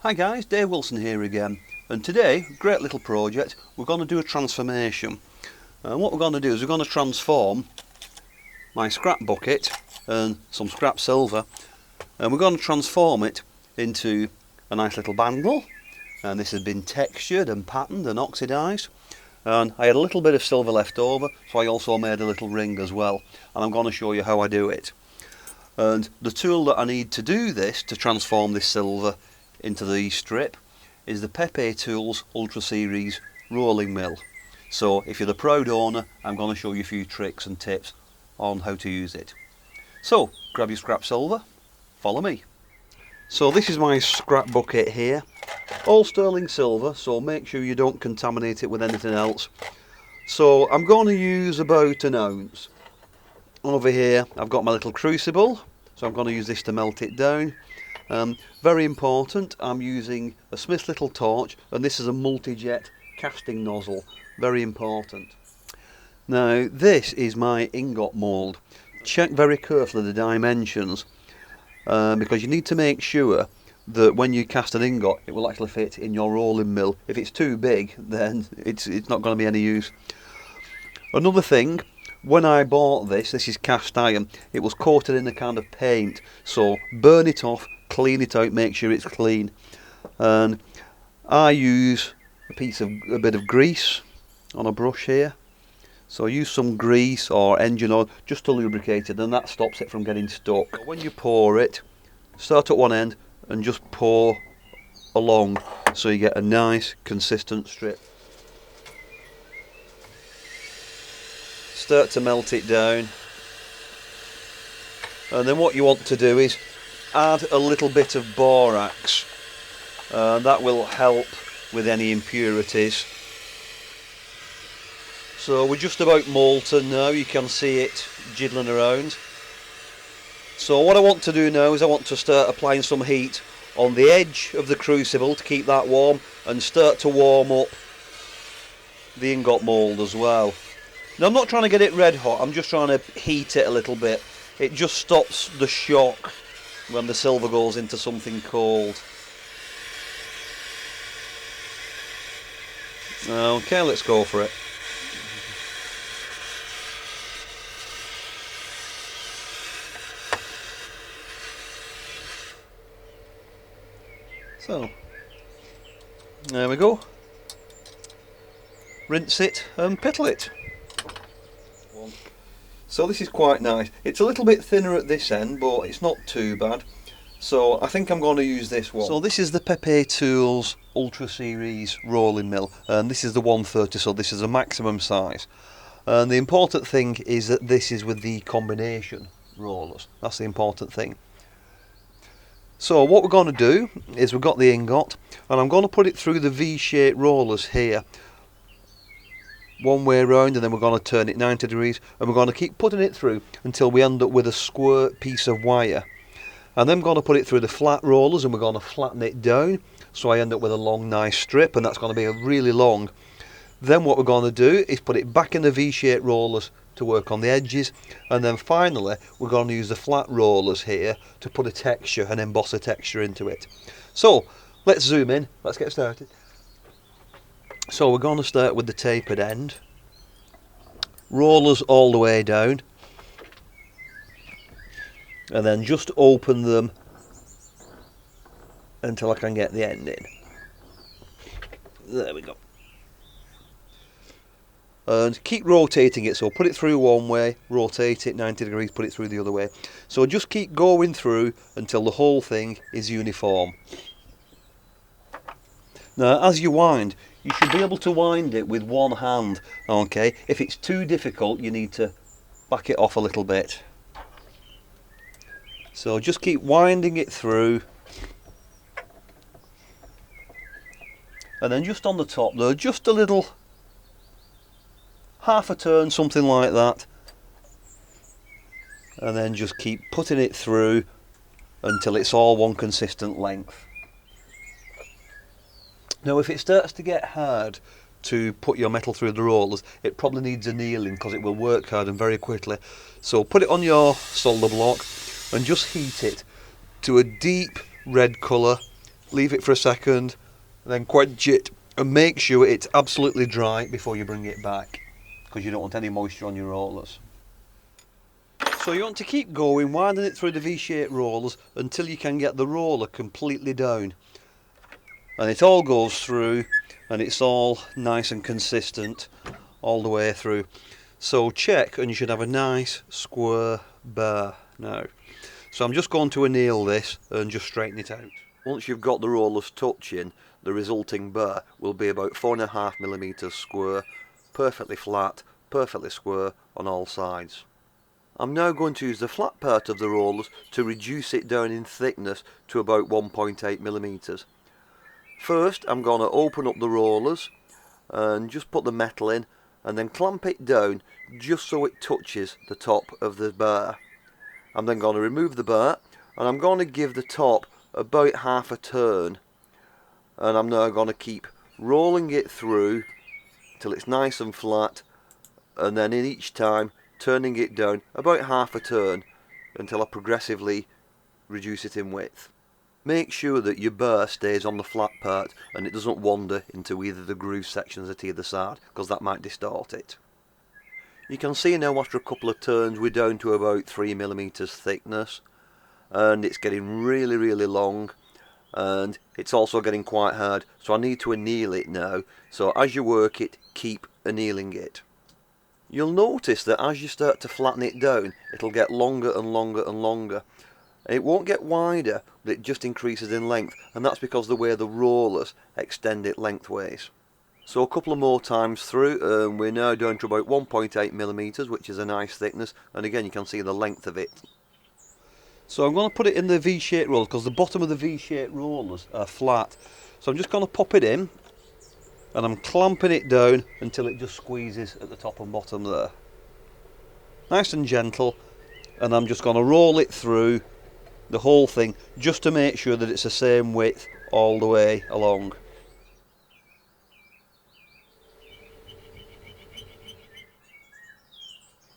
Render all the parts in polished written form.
Hi guys, Dave Wilson here again, and today, great little project, we're going to do a transformation. And what we're going to do is we're going to transform my scrap bucket and some scrap silver, and we're going to transform it into a nice little bangle. And this has been textured and patterned and oxidized, and I had a little bit of silver left over, so I also made a little ring as well, and I'm going to show you how I do it. And the tool that I need to do this, to transform this silver into the strip, is the Pepe Tools Ultra Series rolling mill. So if you're the proud owner, I'm going to show you a few tricks and tips on how to use it. So grab your scrap silver, follow me. So this is my scrap bucket here, all sterling silver, so make sure you don't contaminate it with anything else. So I'm going to use about an ounce. Over here I've got my little crucible, so I'm going to use this to melt it down. Very important, I'm using a Smith's little torch, and this is a multi-jet casting nozzle, very important. Now this is my ingot mould. Check very carefully the dimensions, because you need to make sure that when you cast an ingot it will actually fit in your rolling mill. If it's too big, then it's not going to be any use. Another thing, when I bought this is cast iron, it was coated in a kind of paint, so burn it off, clean it out, make sure it's clean. And I use a bit of grease on a brush here, so use some grease or engine oil just to lubricate it, and that stops it from getting stuck. When you pour it, start at one end and just pour along so you get a nice consistent strip. Start to melt it down, and then what you want to do is add a little bit of borax, that will help with any impurities. So we're just about molten now, you can see it jiggling around. So what I want to do now is I want to start applying some heat on the edge of the crucible to keep that warm, and start to warm up the ingot mould as well. Now I'm not trying to get it red hot, I'm just trying to heat it a little bit. It just stops the shock when the silver goes into something cold. Okay, let's go for it. So, there we go. Rinse it and piddle it. So this is quite nice. It's a little bit thinner at this end, but it's not too bad. So I think I'm going to use this one. So this is the Pepe Tools Ultra Series rolling mill, and this is the 130, so this is a maximum size. And the important thing is that this is with the combination rollers. That's the important thing. So what we're going to do is we've got the ingot, and I'm going to put it through the V-shaped rollers here, one way round, and then we're going to turn it 90 degrees, and we're going to keep putting it through until we end up with a square piece of wire. And then I'm going to put it through the flat rollers, and we're going to flatten it down so I end up with a long nice strip, and that's going to be really long. Then what we're going to do is put it back in the V-shaped rollers to work on the edges, and then finally we're going to use the flat rollers here to put a texture and emboss a texture into it. So let's zoom in, let's get started. So we're going to start with the tapered end, rollers all the way down, and then just open them until I can get the end in. There we go. And keep rotating it, so put it through one way, rotate it 90 degrees, put it through the other way. So just keep going through until the whole thing is uniform. Now as you wind, you should be able to wind it with one hand, okay? If it's too difficult, you need to back it off a little bit. So just keep winding it through. And then just on the top though, just a little, half a turn, something like that. And then just keep putting it through until it's all one consistent length. Now if it starts to get hard to put your metal through the rollers, it probably needs annealing because it will work hard and very quickly. So put it on your solder block and just heat it to a deep red colour leave it for a second, then quench it, and make sure it's absolutely dry before you bring it back, because you don't want any moisture on your rollers. So you want to keep going, winding it through the V-shaped rollers until you can get the roller completely down. And it all goes through, and it's all nice and consistent all the way through. So check, and you should have a nice square bar now. So I'm just going to anneal this and just straighten it out. Once you've got the rollers touching, the resulting bar will be about 4.5mm square, perfectly flat, perfectly square on all sides. I'm now going to use the flat part of the rollers to reduce it down in thickness to about 1.8mm. First, I'm going to open up the rollers and just put the metal in, and then clamp it down just so it touches the top of the bar. I'm then going to remove the bar, and I'm going to give the top about half a turn, and I'm now going to keep rolling it through till it's nice and flat, and then in each time turning it down about half a turn until I progressively reduce it in width. Make sure that your bar stays on the flat part and it doesn't wander into either the groove sections at either side, because that might distort it. You can see now after a couple of turns we're down to about 3mm thickness, and it's getting really long, and it's also getting quite hard, so I need to anneal it now. So as you work it, keep annealing it. You'll notice that as you start to flatten it down, it'll get longer and longer and longer. It won't get wider, but it just increases in length, and that's because of the way the rollers extend it lengthways. So a couple of more times through, and we're now down to about 1.8mm, which is a nice thickness, and again you can see the length of it. So I'm going to put it in the V-shaped rollers, because the bottom of the V-shaped rollers are flat. So I'm just going to pop it in, and I'm clamping it down until it just squeezes at the top and bottom there. Nice and gentle, and I'm just going to roll it through the whole thing just to make sure that it's the same width all the way along.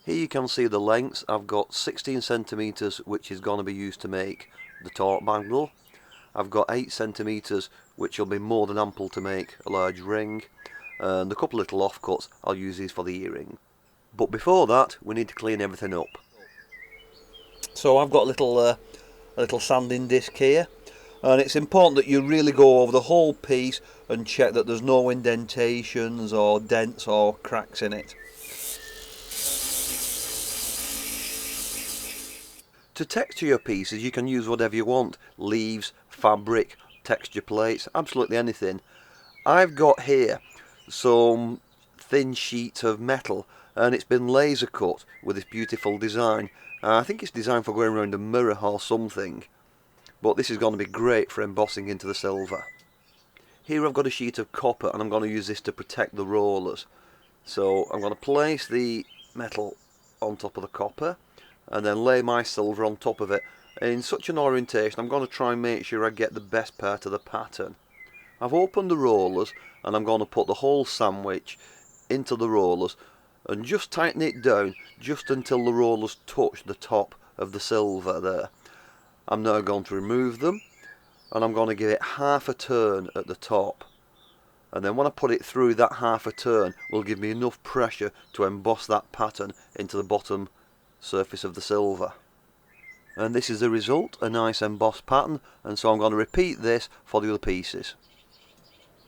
Here you can see the lengths. I've got 16cm, which is going to be used to make the torque bangle. I've got 8cm, which will be more than ample to make a large ring, and a couple of little offcuts, I'll use these for the earring. But before that, we need to clean everything up. So I've got a little sanding disc here, and it's important that you really go over the whole piece and check that there's no indentations or dents or cracks in it. To texture your pieces you can use whatever you want: leaves, fabric, texture plates, absolutely anything. I've got here some thin sheets of metal, and it's been laser cut with this beautiful design. I think it's designed for going around a mirror or something, but this is going to be great for embossing into the silver. Here I've got a sheet of copper, and I'm going to use this to protect the rollers. So I'm going to place the metal on top of the copper, and then lay my silver on top of it in such an orientation. I'm going to try and make sure I get the best part of the pattern. I've opened the rollers, and I'm going to put the whole sandwich into the rollers and just tighten it down just until the rollers touch the top of the silver there. I'm now going to remove them, and I'm going to give it half a turn at the top, and then when I put it through, that half a turn will give me enough pressure to emboss that pattern into the bottom surface of the silver. And this is the result, a nice embossed pattern, and so I'm going to repeat this for the other pieces.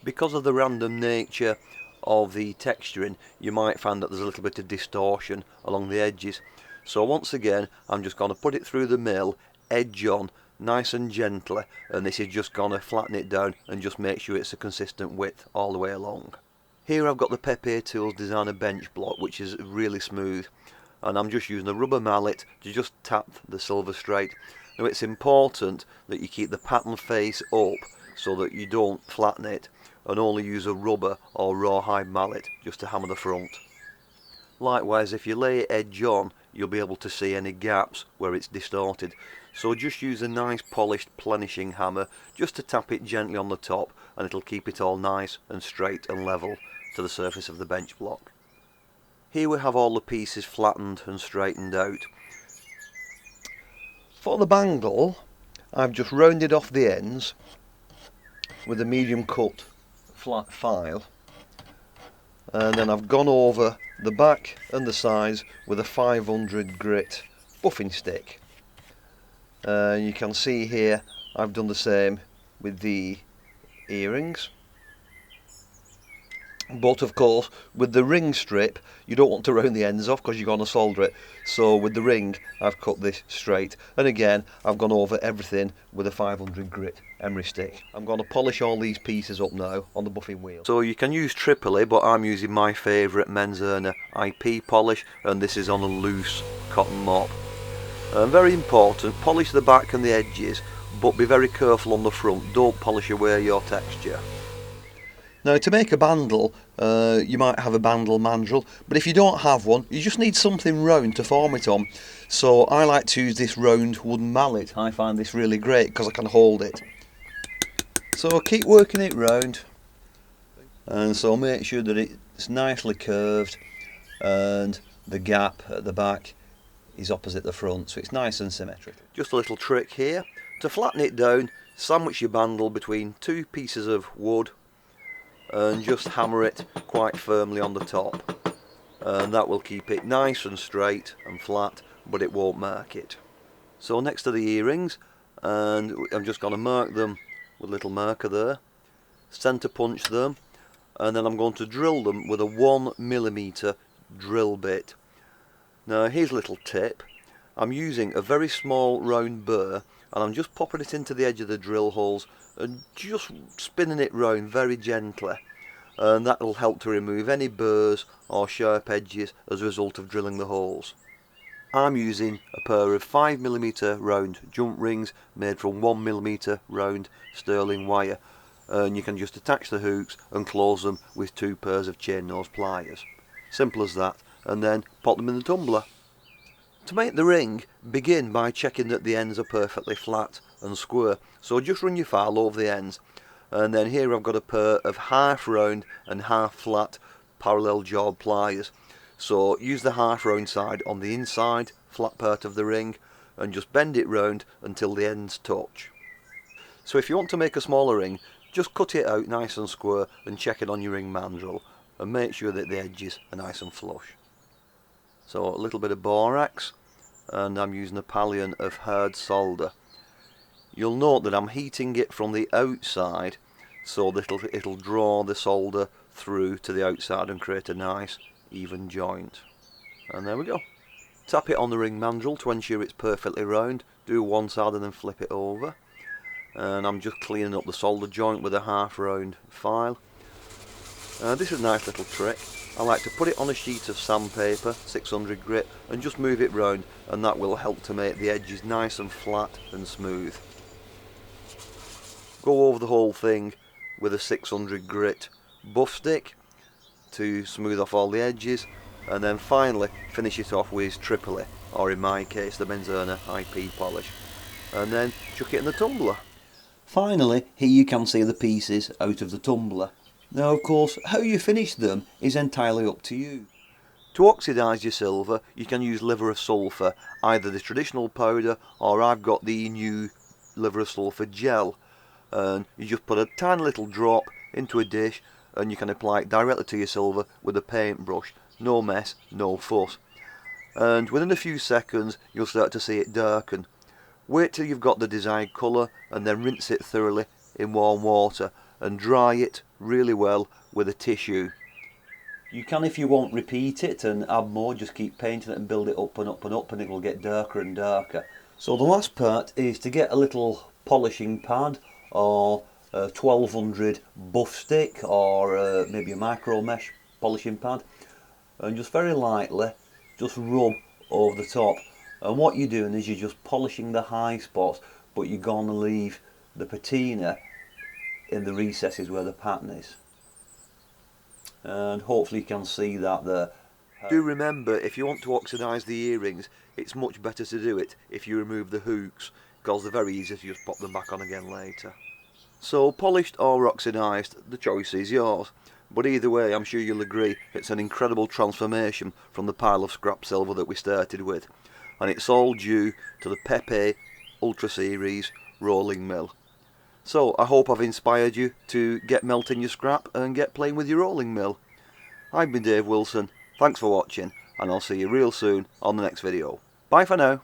Because of the random nature of the texturing, you might find that there's a little bit of distortion along the edges. So once again, I'm just going to put it through the mill, edge on, nice and gently, and this is just going to flatten it down and just make sure it's a consistent width all the way along. Here I've got the Pepe Tools Designer bench block, which is really smooth, and I'm just using a rubber mallet to just tap the silver straight. Now it's important that you keep the pattern face up so that you don't flatten it, and only use a rubber or rawhide mallet just to hammer the front. Likewise, if you lay it edge on, you'll be able to see any gaps where it's distorted, so just use a nice polished plenishing hammer just to tap it gently on the top, and it'll keep it all nice and straight and level to the surface of the bench block. Here we have all the pieces flattened and straightened out. For the bangle, I've just rounded off the ends with a medium cut flat file, and then I've gone over the back and the sides with a 500 grit buffing stick. You can see here I've done the same with the earrings, but of course with the ring strip you don't want to round the ends off because you're going to solder it, so with the ring I've cut this straight, and again I've gone over everything with a 500 grit emery stick. I'm going to polish all these pieces up now on the buffing wheel. So you can use Tripoli, but I'm using my favourite Menzerner IP polish, and this is on a loose cotton mop. Very important, polish the back and the edges, but be very careful on the front, don't polish away your texture. Now to make a bangle, you might have a bangle mandrel, but if you don't have one, you just need something round to form it on. So I like to use this round wooden mallet. I find this really great because I can hold it. So keep working it round, and so make sure that it's nicely curved and the gap at the back is opposite the front, so it's nice and symmetrical. Just a little trick here, to flatten it down, sandwich your bangle between two pieces of wood and just hammer it quite firmly on the top, and that will keep it nice and straight and flat, but it won't mark it. So next to the earrings, and I'm just going to mark them with a little marker there, centre punch them, and then I'm going to drill them with a 1mm drill bit. Now here's a little tip, I'm using a very small round burr and I'm just popping it into the edge of the drill holes and just spinning it round very gently, and that will help to remove any burrs or sharp edges as a result of drilling the holes. I'm using a pair of 5mm round jump rings made from 1mm round sterling wire, and you can just attach the hooks and close them with 2 pairs of chain nose pliers. Simple as that, and then pop them in the tumbler. To make the ring, begin by checking that the ends are perfectly flat and square, so just run your file over the ends, and then here I've got a pair of half round and half flat parallel jawed pliers. So use the half round side on the inside flat part of the ring and just bend it round until the ends touch. So if you want to make a smaller ring, just cut it out nice and square and check it on your ring mandrel and make sure that the edges are nice and flush. So a little bit of borax, and I'm using a pallion of hard solder. You'll note that I'm heating it from the outside so that it'll draw the solder through to the outside and create a nice even joint. And there we go. Tap it on the ring mandrel to ensure it's perfectly round. Do one side and then flip it over. And I'm just cleaning up the solder joint with a half round file. This is a nice little trick. I like to put it on a sheet of sandpaper, 600 grit, and just move it round, and that will help to make the edges nice and flat and smooth. Go over the whole thing with a 600 grit buff stick to smooth off all the edges, and then finally finish it off with Tripoli, or in my case the Menzerner IP polish, and then chuck it in the tumbler. Finally, here you can see the pieces out of the tumbler. Now of course, how you finish them is entirely up to you. To oxidise your silver, you can use liver of sulphur, either the traditional powder or I've got the new liver of sulphur gel, and you just put a tiny little drop into a dish and you can apply it directly to your silver with a paintbrush. No mess, no fuss. And within a few seconds you'll start to see it darken. Wait till you've got the desired colour and then rinse it thoroughly in warm water and dry it really well with a tissue. You can, if you want, repeat it and add more, just keep painting it and build it up and up and up, and it will get darker and darker. So the last part is to get a little polishing pad or a 1200 buff stick or maybe a micro mesh polishing pad, and just very lightly just rub over the top. And what you're doing is you're just polishing the high spots, but you're going to leave the patina in the recesses where the pattern is. And hopefully you can see that there. Do remember, if you want to oxidise the earrings, it's much better to do it if you remove the hooks, because they're very easy to just pop them back on again later. So polished or oxidised, the choice is yours. But either way, I'm sure you'll agree it's an incredible transformation from the pile of scrap silver that we started with. And it's all due to the Pepe Ultra Series rolling mill. So I hope I've inspired you to get melting your scrap and get playing with your rolling mill. I've been Dave Wilson, thanks for watching, and I'll see you real soon on the next video. Bye for now.